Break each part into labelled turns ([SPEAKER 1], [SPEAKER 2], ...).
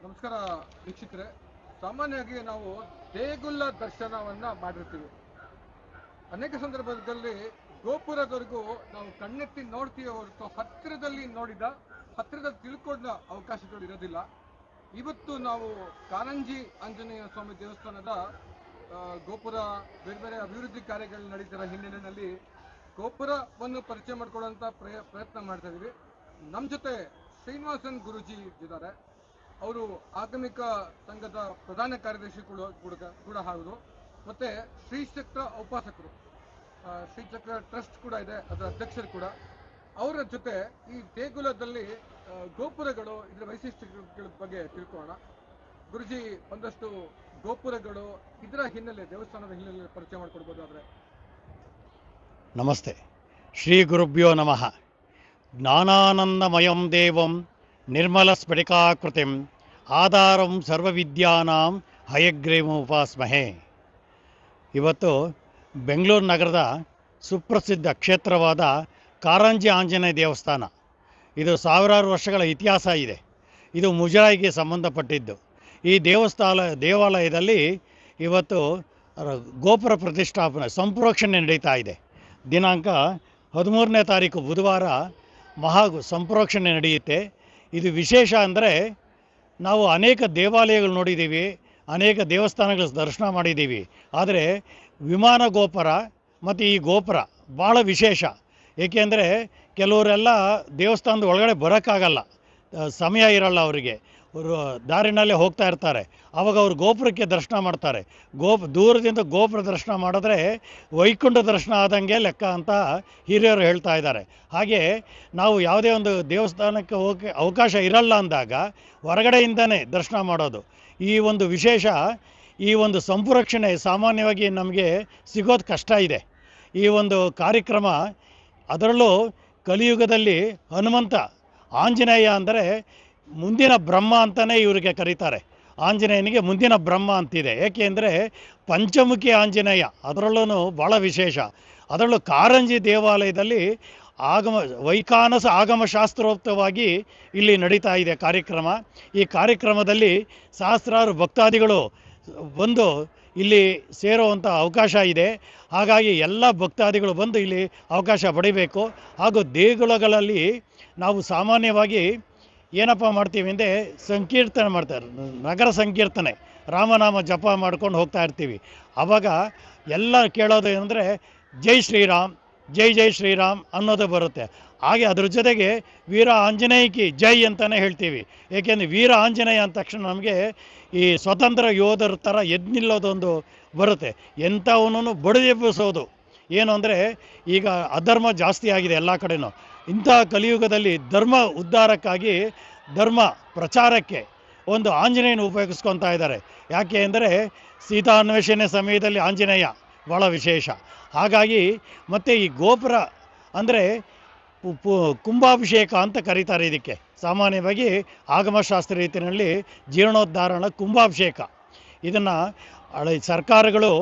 [SPEAKER 1] ನಮಸ್ಕಾರ ವೀಕ್ಷಕರೇ. ಸಾಮಾನ್ಯವಾಗಿ ನಾವು ದೇಗುಲ ದರ್ಶನವನ್ನ ಮಾಡಿರ್ತೀವಿ. ಅನೇಕ ಸಂದರ್ಭದಲ್ಲಿ ಗೋಪುರದವರೆಗೂ ನಾವು ಕಣ್ಣೆತ್ತಿ ನೋಡ್ತೀವಿ ಹೊರತು ಹತ್ತಿರದಲ್ಲಿ ತಿಳ್ಕೊಂಡ ಅವಕಾಶಗಳು ಇರೋದಿಲ್ಲ. ಇವತ್ತು ನಾವು ಕಾರಂಜಿ ಆಂಜನೇಯ ಸ್ವಾಮಿ ದೇವಸ್ಥಾನದ ಗೋಪುರ ಬೇರೆ ಬೇರೆ ಅಭಿವೃದ್ಧಿ ಕಾರ್ಯಗಳು ನಡೀತಿರೋ ಹಿನ್ನೆಲೆಯಲ್ಲಿ ಗೋಪುರವನ್ನು ಪರಿಚಯ ಮಾಡ್ಕೊಳ್ಳುವಂಥ ಪ್ರಯತ್ನ ಮಾಡ್ತಾ ಇದೀವಿ. ನಮ್ಮ ಜೊತೆ ಶ್ರೀನಿವಾಸನ್ ಗುರೂಜಿ ಇದ್ದಾರೆ. ಅವರು ಆಗಮಿಕ ಸಂಘದ ಪ್ರಧಾನ ಕಾರ್ಯದರ್ಶಿ ಕೂಡ ಹೌದು. ಮತ್ತೆ ಶ್ರೀಚಕ್ರ ಉಪಾಸಕರು, ಶ್ರೀಚಕ್ರ ಟ್ರಸ್ಟ್ ಕೂಡ ಇದೆ, ಅದರ ಅಧ್ಯಕ್ಷರು ಕೂಡ. ಅವರ ಜೊತೆ ಈ ದೇಗುಲದಲ್ಲಿ ಗೋಪುರಗಳು, ಇದರ ವೈಶಿಷ್ಟ್ಯಗಳ ಬಗ್ಗೆ ತಿಳ್ಕೊಳ್ಳೋಣ. ಗುರುಜಿ, ಒಂದಷ್ಟು ಗೋಪುರಗಳು, ಇದರ ಹಿನ್ನೆಲೆ, ದೇವಸ್ಥಾನದ ಹಿನ್ನೆಲೆ ಪರಿಚಯ ಮಾಡಿಕೊಡ್ಬೋದಾದ್ರೆ.
[SPEAKER 2] ನಮಸ್ತೆ. ಶ್ರೀ ಗುರುಭ್ಯೋ ನಮಃ. ಜ್ಞಾನಾನಂದಮಯಂ ದೇವಂ ನಿರ್ಮಲ ಸ್ಫಟಿಕಾಕೃತಿಂ ಆಧಾರಂ ಸರ್ವವಿದ್ಯಾನಾಂ ಹಯಗ್ರೀವೋಪಾಸ್ಮಹೇ. ಇವತ್ತು ಬೆಂಗಳೂರು ನಗರದ ಸುಪ್ರಸಿದ್ಧ ಕ್ಷೇತ್ರವಾದ ಕಾರಂಜಿ ಆಂಜನೇಯ ದೇವಸ್ಥಾನ, ಇದು ಸಾವಿರಾರು ವರ್ಷಗಳ ಇತಿಹಾಸ ಇದೆ. ಇದು ಮುಜರಾಯಿಗೆ ಸಂಬಂಧಪಟ್ಟಿದ್ದು. ಈ ದೇವಾಲಯದಲ್ಲಿ ಇವತ್ತು ಗೋಪುರ ಪ್ರತಿಷ್ಠಾಪನೆ ಸಂಪ್ರೋಕ್ಷಣೆ ನಡೀತಾ ಇದೆ. ದಿನಾಂಕ 13ನೇ ತಾರೀಕು ಬುಧವಾರ ಸಂಪ್ರೋಕ್ಷಣೆ ನಡೆಯುತ್ತೆ. ಇದು ವಿಶೇಷ ಅಂದರೆ, ನಾವು ಅನೇಕ ದೇವಾಲಯಗಳು ನೋಡಿದ್ದೀವಿ, ಅನೇಕ ದೇವಸ್ಥಾನಗಳ ದರ್ಶನ ಮಾಡಿದ್ದೀವಿ. ಆದರೆ ವಿಮಾನ ಗೋಪುರ ಮತ್ತು ಈ ಗೋಪುರ ಭಾಳ ವಿಶೇಷ. ಏಕೆಂದರೆ ಕೆಲವರೆಲ್ಲ ದೇವಸ್ಥಾನದ ಒಳಗಡೆ ಬರೋಕ್ಕಾಗಲ್ಲ, ಸಮಯ ಇರಲ್ಲ ಅವರಿಗೆ, ಅವರು ದಾರಿನಲ್ಲೇ ಹೋಗ್ತಾ ಇರ್ತಾರೆ. ಆವಾಗ ಅವರು ಗೋಪುರಕ್ಕೆ ದರ್ಶನ ಮಾಡ್ತಾರೆ. ದೂರದಿಂದ ಗೋಪುರ ದರ್ಶನ ಮಾಡಿದ್ರೆ ವೈಕುಂಠ ದರ್ಶನ ಆದಂಗೆ ಲೆಕ್ಕ ಅಂತ ಹಿರಿಯರು ಹೇಳ್ತಾ ಇದ್ದಾರೆ. ಹಾಗೆ ನಾವು ಯಾವುದೇ ಒಂದು ದೇವಸ್ಥಾನಕ್ಕೆ ಹೋಗಿ ಅವಕಾಶ ಇರಲ್ಲ ಅಂದಾಗ ಹೊರಗಡೆಯಿಂದನೇ ದರ್ಶನ ಮಾಡೋದು ಈ ಒಂದು ವಿಶೇಷ. ಈ ಒಂದು ಸಂಪ್ರೋಕ್ಷಣೆ ಸಾಮಾನ್ಯವಾಗಿ ನಮಗೆ ಸಿಗೋದು ಕಷ್ಟ ಇದೆ. ಈ ಒಂದು ಕಾರ್ಯಕ್ರಮ, ಅದರಲ್ಲೂ ಕಲಿಯುಗದಲ್ಲಿ ಹನುಮಂತ, ಆಂಜನೇಯ ಅಂದರೆ ಮುಂದಿನ ಬ್ರಹ್ಮ ಅಂತಲೇ ಇವರಿಗೆ ಕರೀತಾರೆ. ಆಂಜನೇಯನಿಗೆ ಮುಂದಿನ ಬ್ರಹ್ಮ ಅಂತಿದೆ. ಏಕೆಂದರೆ ಪಂಚಮುಖಿ ಆಂಜನೇಯ ಅದರಲ್ಲೂ ಭಾಳ ವಿಶೇಷ. ಅದರಲ್ಲೂ ಕಾರಂಜಿ ದೇವಾಲಯದಲ್ಲಿ ವೈಖಾನಸ ಆಗಮ ಶಾಸ್ತ್ರೋಕ್ತವಾಗಿ ಇಲ್ಲಿ ನಡೀತಾ ಇದೆ ಕಾರ್ಯಕ್ರಮ. ಈ ಕಾರ್ಯಕ್ರಮದಲ್ಲಿ ಸಹಸ್ರಾರು ಭಕ್ತಾದಿಗಳು ಬಂದು ಇಲ್ಲಿ ಸೇರುವಂಥ ಅವಕಾಶ ಇದೆ. ಹಾಗಾಗಿ ಎಲ್ಲ ಭಕ್ತಾದಿಗಳು ಬಂದು ಇಲ್ಲಿ ಅವಕಾಶ ಪಡಿಬೇಕು. ಹಾಗೂ ದೇಗುಲಗಳಲ್ಲಿ ನಾವು ಸಾಮಾನ್ಯವಾಗಿ ಏನಪ್ಪ ಮಾಡ್ತೀವಿ ಅಂದರೆ ಸಂಕೀರ್ತನೆ ಮಾಡ್ತಾರೆ, ನಗರ ಸಂಕೀರ್ತನೆ, ರಾಮನಾಮ ಜಪ ಮಾಡ್ಕೊಂಡು ಹೋಗ್ತಾ ಇರ್ತೀವಿ. ಆವಾಗ ಎಲ್ಲ ಕೇಳೋದು ಏನಂದರೆ ಜೈ ಶ್ರೀರಾಮ್, ಜೈ ಜೈ ಶ್ರೀರಾಮ್ ಅನ್ನೋದು ಬರುತ್ತೆ. ಹಾಗೆ ಅದ್ರ ಜೊತೆಗೆ ವೀರ ಆಂಜನೇಯಕಿ ಜೈ ಅಂತಲೇ ಹೇಳ್ತೀವಿ. ಏಕೆಂದರೆ ವೀರ ಆಂಜನೇಯ ಅಂದ ತಕ್ಷಣ ನಮಗೆ ಈ ಸ್ವತಂತ್ರ ಯೋಧರ ಥರ ಎದ್ದು ನಿಲ್ಲೋದೊಂದು ಬರುತ್ತೆ. ಎಂಥವನೂ ಬಡಿದೆಬ್ಬಿಸೋದು. ಏನು ಅಂದರೆ ಈಗ ಅಧರ್ಮ ಜಾಸ್ತಿ ಆಗಿದೆ ಎಲ್ಲ ಕಡೆಯೂ. ಇಂಥ ಕಲಿಯುಗದಲ್ಲಿ ಧರ್ಮ ಉದ್ಧಾರಕ್ಕಾಗಿ, ಧರ್ಮ ಪ್ರಚಾರಕ್ಕೆ ಒಂದು ಆಂಜನೇಯನ ಉಪಯೋಗಿಸ್ಕೊತಾ ಇದ್ದಾರೆ. ಯಾಕೆ ಅಂದರೆ ಸೀತಾನ್ವೇಷಣೆ ಸಮಯದಲ್ಲಿ ಆಂಜನೇಯ ಭಾಳ ವಿಶೇಷ. ಹಾಗಾಗಿ ಮತ್ತು ಈ ಗೋಪುರ ಅಂದರೆ ಕುಂಭಾಭಿಷೇಕ ಅಂತ ಕರೀತಾರೆ ಇದಕ್ಕೆ. ಸಾಮಾನ್ಯವಾಗಿ ಆಗಮಶಾಸ್ತ್ರ ರೀತಿಯಲ್ಲಿ ಜೀರ್ಣೋದ್ಧಾರಣ ಕುಂಭಾಭಿಷೇಕ. ಇದನ್ನು ಸರ್ಕಾರಗಳು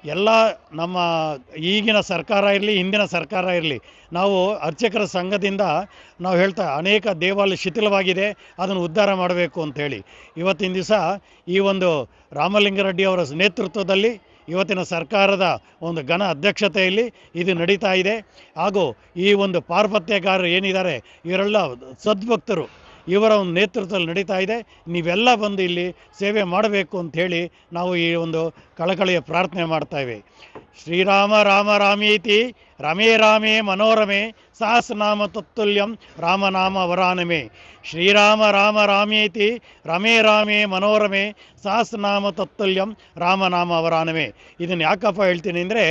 [SPEAKER 2] ಎಲ್ಲ, ನಮ್ಮ ಈಗಿನ ಸರ್ಕಾರ ಇರಲಿ, ಹಿಂದಿನ ಸರ್ಕಾರ ಇರಲಿ, ನಾವು ಅರ್ಚಕರ ಸಂಘದಿಂದ ನಾವು ಅನೇಕ ದೇವಾಲಯ ಶಿಥಿಲವಾಗಿದೆ, ಅದನ್ನು ಉದ್ಧಾರ ಮಾಡಬೇಕು ಅಂಥೇಳಿ ಇವತ್ತಿನ ದಿವಸ ಈ ಒಂದು ರಾಮಲಿಂಗಾರೆಡ್ಡಿ ಅವರ ನೇತೃತ್ವದಲ್ಲಿ ಇವತ್ತಿನ ಸರ್ಕಾರದ ಒಂದು ಘನ ಅಧ್ಯಕ್ಷತೆಯಲ್ಲಿ ಇದು ನಡೀತಾ ಇದೆ. ಹಾಗೂ ಈ ಒಂದು ಪಾರ್ಪತ್ಯಗಾರರು ಏನಿದ್ದಾರೆ ಇವರೆಲ್ಲ ಸದ್ಭಕ್ತರು, ಇವರ ಒಂದು ನೇತೃತ್ವದಲ್ಲಿ ನಡೀತಾ ಇದೆ. ನೀವೆಲ್ಲ ಬಂದು ಇಲ್ಲಿ ಸೇವೆ ಮಾಡಬೇಕು ಅಂಥೇಳಿ ನಾವು ಈ ಒಂದು ಕಳಕಳಿಯ ಪ್ರಾರ್ಥನೆ ಮಾಡ್ತಾಯಿವೆ. ಶ್ರೀರಾಮ ರಾಮ ರಾಮೇತಿ ರಮೇ ರಾಮೇ ಮನೋರಮೆ ಸಹಸ್ರನಾಮ ತತ್ತುಲ್ಯಂ ರಾಮನಾಮ ವರಾನಮೆ. ಶ್ರೀರಾಮ ರಾಮ ರಾಮೇತಿ ರಮೇ ರಾಮೇ ಮನೋರಮೆ ಸಹಸ್ರನಾಮ ತತ್ತುಲ್ಯಂ ರಾಮನಾಮ ವರಾನಮೆ. ಇದನ್ನು ಯಾಕಪ್ಪ ಹೇಳ್ತೀನಿ ಅಂದರೆ,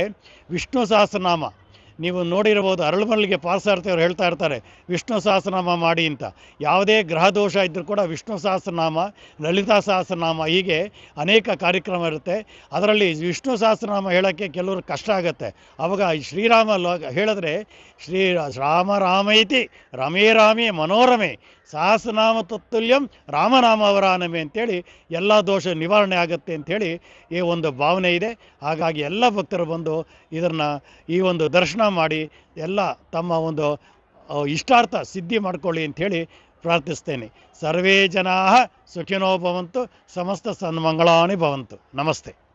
[SPEAKER 2] ವಿಷ್ಣು ಸಹಸ್ರನಾಮ ನೀವು ನೋಡಿರ್ಬೋದು, ಅರಳುಮಲ್ಲಿಗೆ ಪಾರ್ಸಾರ್ಥಿಯವರು ಹೇಳ್ತಾ ಇರ್ತಾರೆ ವಿಷ್ಣು ಸಹಸ್ರನಾಮ ಮಾಡಿ ಅಂತ. ಯಾವುದೇ ಗ್ರಹ ದೋಷ ಇದ್ದರೂ ಕೂಡ ವಿಷ್ಣು ಸಹಸ್ರನಾಮ, ಲಲಿತಾ ಸಹಸ್ರನಾಮ, ಹೀಗೆ ಅನೇಕ ಕಾರ್ಯಕ್ರಮ ಇರುತ್ತೆ. ಅದರಲ್ಲಿ ವಿಷ್ಣು ಸಹಸ್ರನಾಮ ಹೇಳೋಕ್ಕೆ ಕೆಲವರು ಕಷ್ಟ ಆಗುತ್ತೆ. ಆವಾಗ ಶ್ರೀರಾಮ ಹೇಳಿದ್ರೆ ರಾಮ ರಾಮೈತಿ ರಮೇ ರಾಮೇ ಮನೋರಮೆ ಸಹಸ್ರನಾಮ ತತ್ತುಲ್ಯಂ ರಾಮನಾಮ ವರಾನಮೆ ಅಂತೇಳಿ ಎಲ್ಲ ದೋಷ ನಿವಾರಣೆ ಆಗುತ್ತೆ ಅಂಥೇಳಿ ಈ ಒಂದು ಭಾವನೆ ಇದೆ. ಹಾಗಾಗಿ ಎಲ್ಲ ಭಕ್ತರು ಬಂದು ಇದನ್ನು ಈ ಒಂದು ದರ್ಶನ ಮಾಡಿ ಎಲ್ಲ ತಮ್ಮ ಒಂದು ಇಷ್ಟಾರ್ಥ ಸಿದ್ಧಿ ಮಾಡ್ಕೊಳ್ಳಿ ಅಂಥೇಳಿ ಪ್ರಾರ್ಥಿಸ್ತೇನೆ. ಸರ್ವೇ ಜನಾ ಸುಖಿನೋ ಭವಂತು, ಸಮಸ್ತ ಸನ್ಮಂಗಳಾನಿ ಭವಂತು. ನಮಸ್ತೆ.